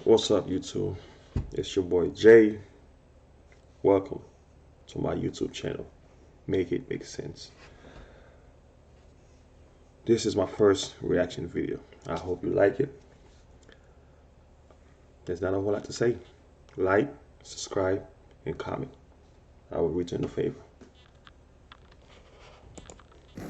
What's up, YouTube? It's your boy Jay. Welcome to my YouTube channel. Make it make sense. This is my first reaction video. I hope you like it. There's not a whole lot to say. Like, subscribe, and comment. I will return the favor.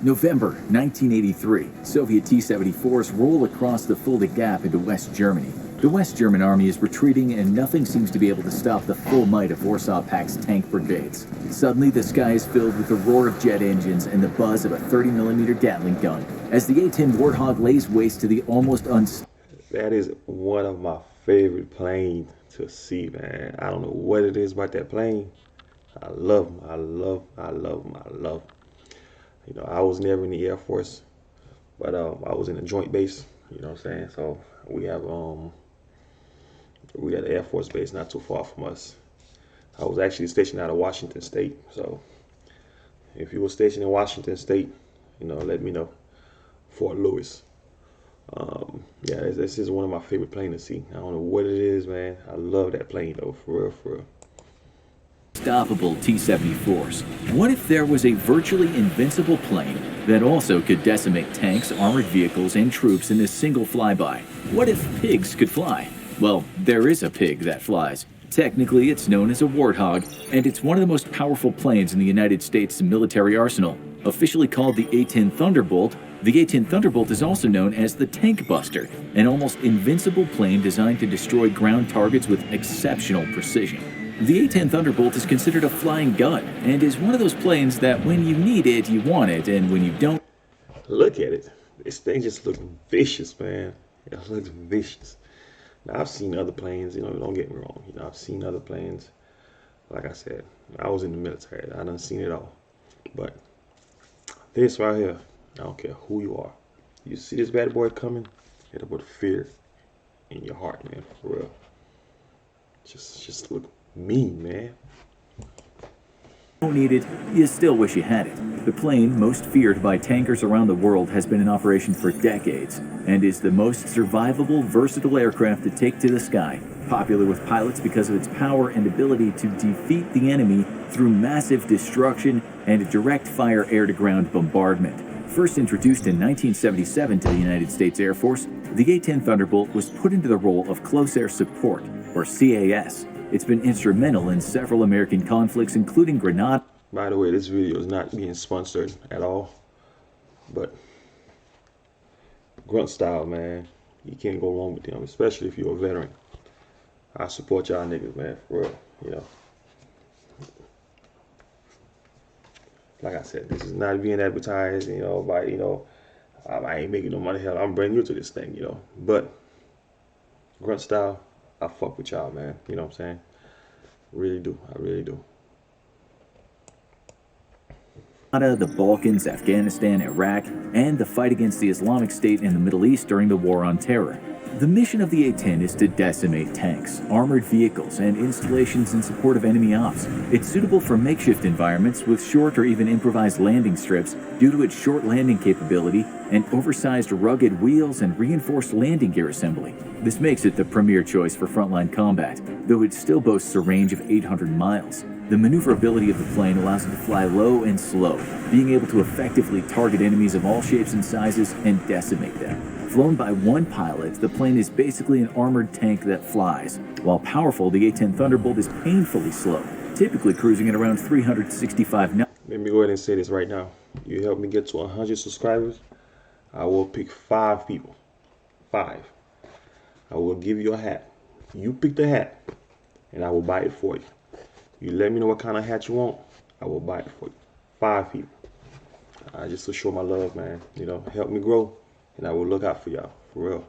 November 1983, Soviet T-74s roll across the Fulda Gap into West Germany. The West German army is retreating and nothing seems to be able to stop the full might of Warsaw Pact's tank brigades. Suddenly, the sky is filled with the roar of jet engines and the buzz of a 30mm Gatling gun as the A-10 Warthog lays waste to the almost That is one of my favorite planes to see, man. I don't know what it is about that plane. I love them. I love them. You know, I was never in the Air Force, but I was in a joint base. You know what I'm saying? So we had an Air Force base not too far from us. I was actually stationed out of Washington State. So if you were stationed in Washington State, you know, let me know. Fort Lewis. Yeah, this is one of my favorite planes to see. I don't know what it is, man. I love that plane though, for real, for real. unstoppable T-74s. What if there was a virtually invincible plane that also could decimate tanks, armored vehicles, and troops in a single flyby? What if pigs could fly? Well, there is a pig that flies. Technically, it's known as a Warthog, and it's one of the most powerful planes in the United States military arsenal. Officially called the A-10 Thunderbolt, the A-10 Thunderbolt is also known as the Tank Buster, an almost invincible plane designed to destroy ground targets with exceptional precision. The A-10 Thunderbolt is considered a flying gun, and is one of those planes that when you need it, you want it, and when you don't... Look at it. This thing just looks vicious, man. It looks vicious. Now, I've seen other planes, you know, don't get me wrong. You know, I've seen other planes. Like I said, I was in the military. I done seen it all. But this right here, I don't care who you are. You see this bad boy coming, it'll put fear in your heart, man, for real. Just look mean, man. Don't need it, you still wish you had it. The plane, most feared by tankers around the world, has been in operation for decades and is the most survivable, versatile aircraft to take to the sky. Popular with pilots because of its power and ability to defeat the enemy through massive destruction and direct fire air-to-ground bombardment. First introduced in 1977 to the United States Air Force, the A-10 Thunderbolt was put into the role of Close Air Support, or CAS. It's been instrumental in several American conflicts, including Grenada. By the way, this video is not being sponsored at all, but grunt style, man, you can't go wrong with them, especially if you're a veteran. I support y'all niggas, man, for real, you know. Like I said, this is not being advertised, you know, by, you know, I ain't making no money. Hell, I'm brand new to this thing, you know. But grunt style, I fuck with y'all, man. You know what I'm saying? Really do. I really do. The Balkans, Afghanistan, Iraq, and the fight against the Islamic State in the Middle East during the War on Terror. The mission of the A-10 is to decimate tanks, armored vehicles, and installations in support of enemy ops. It's suitable for makeshift environments with short or even improvised landing strips due to its short landing capability and oversized rugged wheels and reinforced landing gear assembly. This makes it the premier choice for frontline combat, though it still boasts a range of 800 miles. The maneuverability of the plane allows it to fly low and slow, being able to effectively target enemies of all shapes and sizes and decimate them. Flown by one pilot, the plane is basically an armored tank that flies. While powerful, the A-10 Thunderbolt is painfully slow, typically cruising at around 365 knots. Let me go ahead and say this right now. You help me get to 100 subscribers, I will pick 5 people. 5. I will give you a hat. You pick the hat, and I will buy it for you. You let me know what kind of hat you want, I will buy it for you. 5 people. Just to show my love, man. You know, help me grow, and I will look out for y'all, for real.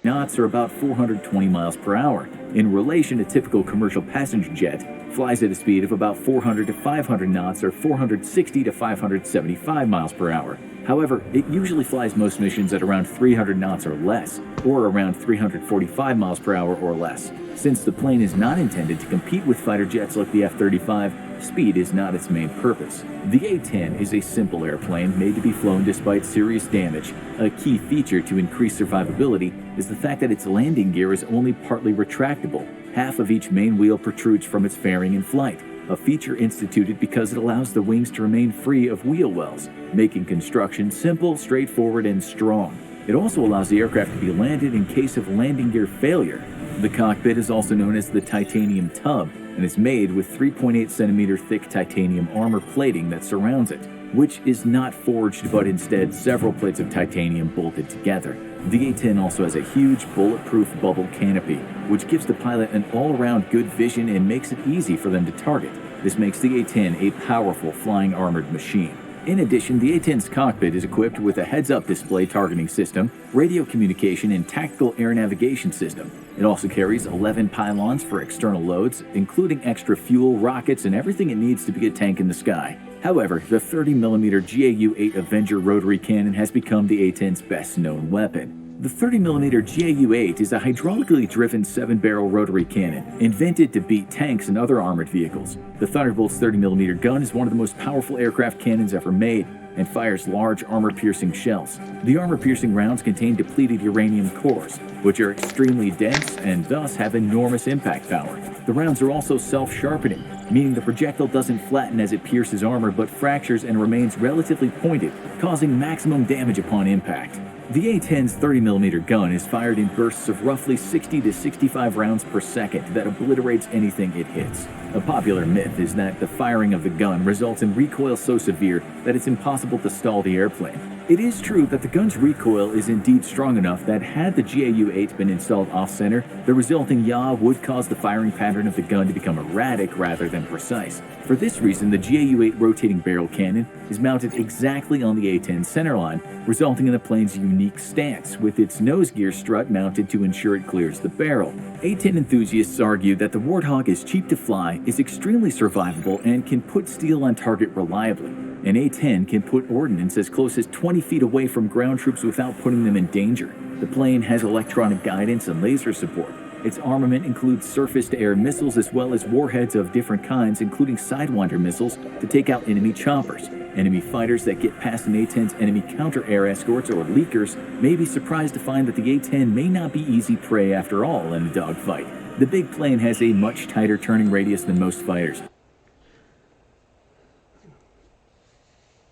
Knots are about 420 miles per hour. In relation to typical commercial passenger jet, flies at a speed of about 400 to 500 knots or 460 to 575 miles per hour. However, it usually flies most missions at around 300 knots or less, or around 345 miles per hour or less. Since the plane is not intended to compete with fighter jets like the F-35, speed is not its main purpose. The A-10 is a simple airplane made to be flown despite serious damage, a key feature to increase survivability is the fact that its landing gear is only partly retractable. Half of each main wheel protrudes from its fairing in flight, a feature instituted because it allows the wings to remain free of wheel wells, making construction simple, straightforward, and strong. It also allows the aircraft to be landed in case of landing gear failure. The cockpit is also known as the titanium tub and is made with 3.8 centimeter thick titanium armor plating that surrounds it, which is not forged but instead several plates of titanium bolted together. The A-10 also has a huge bulletproof bubble canopy, which gives the pilot an all-around good vision and makes it easy for them to target. This makes the A-10 a powerful flying armored machine. In addition, the A-10's cockpit is equipped with a heads-up display targeting system, radio communication, and tactical air navigation system. It also carries 11 pylons for external loads, including extra fuel, rockets, and everything it needs to be a tank in the sky. However, the 30mm GAU-8 Avenger rotary cannon has become the A-10's best-known weapon. The 30mm GAU-8 is a hydraulically driven 7-barrel rotary cannon, invented to beat tanks and other armored vehicles. The Thunderbolt's 30mm gun is one of the most powerful aircraft cannons ever made, and fires large armor-piercing shells. The armor-piercing rounds contain depleted uranium cores, which are extremely dense and thus have enormous impact power. The rounds are also self-sharpening, meaning the projectile doesn't flatten as it pierces armor but fractures and remains relatively pointed, causing maximum damage upon impact. The A-10's 30mm gun is fired in bursts of roughly 60 to 65 rounds per second that obliterates anything it hits. A popular myth is that the firing of the gun results in recoil so severe that it's impossible to stall the airplane. It is true that the gun's recoil is indeed strong enough that had the GAU-8 been installed off-center, the resulting yaw would cause the firing pattern of the gun to become erratic rather than precise. For this reason, the GAU-8 rotating barrel cannon is mounted exactly on the A-10 centerline, resulting in the plane's unique stance, with its nose gear strut mounted to ensure it clears the barrel. A-10 enthusiasts argue that the Warthog is cheap to fly, is extremely survivable, and can put steel on target reliably. An A-10 can put ordnance as close as 20 feet away from ground troops without putting them in danger. The plane has electronic guidance and laser support. Its armament includes surface-to-air missiles as well as warheads of different kinds, including Sidewinder missiles to take out enemy choppers. Enemy fighters that get past an A-10's enemy counter-air escorts or leakers may be surprised to find that the A-10 may not be easy prey after all in a dogfight. The big plane has a much tighter turning radius than most fighters.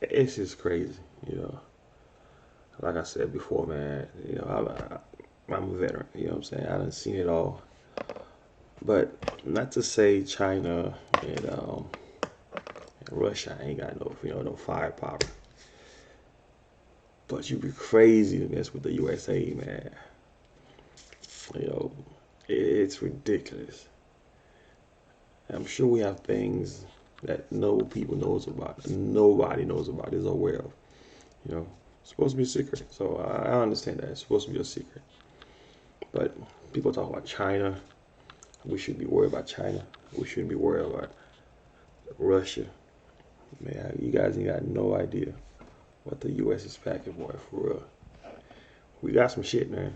It's just crazy, you know. Like I said before, man, you know, I'm a veteran, you know what I'm saying? I done seen it all. But not to say China and Russia ain't got no, you know, no firepower. But you'd be crazy to mess with the USA, man. You know, it's ridiculous. I'm sure we have things that no people knows about, nobody knows about, is aware of. You know, it's supposed to be a secret. So I understand that it's supposed to be a secret. But people talk about China. We should be worried about China. We shouldn't be worried about Russia. Man, you guys ain't got no idea what the U.S. is packing, boy, for real. We got some shit, man.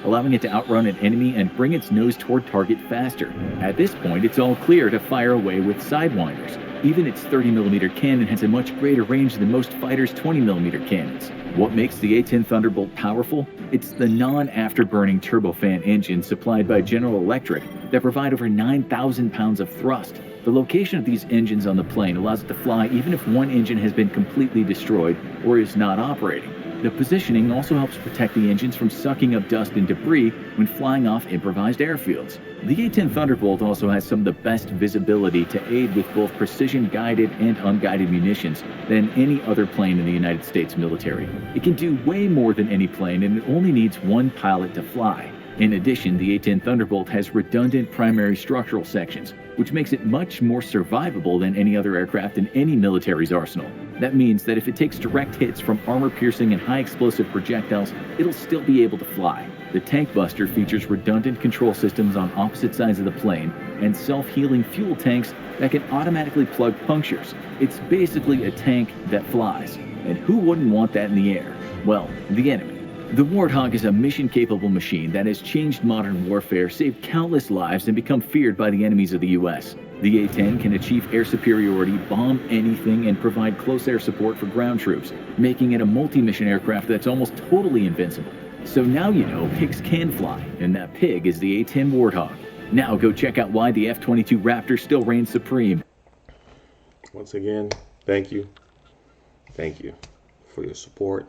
Allowing it to outrun an enemy and bring its nose toward target faster. At this point, it's all clear to fire away with Sidewinders. Even its 30mm cannon has a much greater range than most fighters' 20mm cannons. What makes the A-10 Thunderbolt powerful? It's the non-afterburning turbofan engine supplied by General Electric that provide over 9,000 pounds of thrust. The location of these engines on the plane allows it to fly even if one engine has been completely destroyed or is not operating. The positioning also helps protect the engines from sucking up dust and debris when flying off improvised airfields. The A-10 Thunderbolt also has some of the best visibility to aid with both precision-guided and unguided munitions than any other plane in the United States military. It can do way more than any plane, and it only needs one pilot to fly. In addition, the A-10 Thunderbolt has redundant primary structural sections, which makes it much more survivable than any other aircraft in any military's arsenal. That means that if it takes direct hits from armor-piercing and high-explosive projectiles, it'll still be able to fly. The Tank Buster features redundant control systems on opposite sides of the plane and self-healing fuel tanks that can automatically plug punctures. It's basically a tank that flies. And who wouldn't want that in the air? Well, the enemy. The Warthog is a mission-capable machine that has changed modern warfare, saved countless lives, and become feared by the enemies of the U.S. The A-10 can achieve air superiority, bomb anything, and provide close air support for ground troops, making it a multi-mission aircraft that's almost totally invincible. So now you know pigs can fly, and that pig is the A-10 Warthog. Now go check out why the F-22 Raptor still reigns supreme. Once again, thank you. Thank you for your support.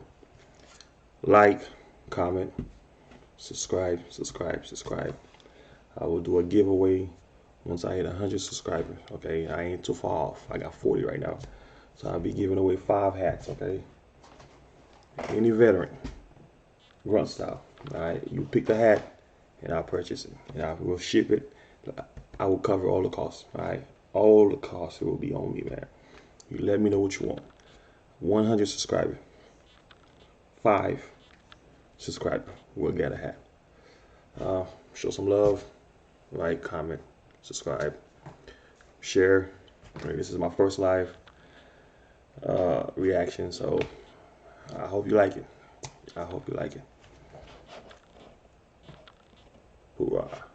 Like, comment, subscribe. I will do a giveaway once I hit 100 subscribers. Okay, I ain't too far off. I got 40 right now. So I'll be giving away 5 hats, okay? Any veteran, grunt style. Alright, you pick the hat and I'll purchase it. And I will ship it. I will cover all the costs. Alright. All the costs will be on me, man. You let me know what you want. 100 subscribers. 5 subscribers will get a hat. Show some love. Like, comment, subscribe, share. This is my first live reaction, so I hope you like it. Hoorah.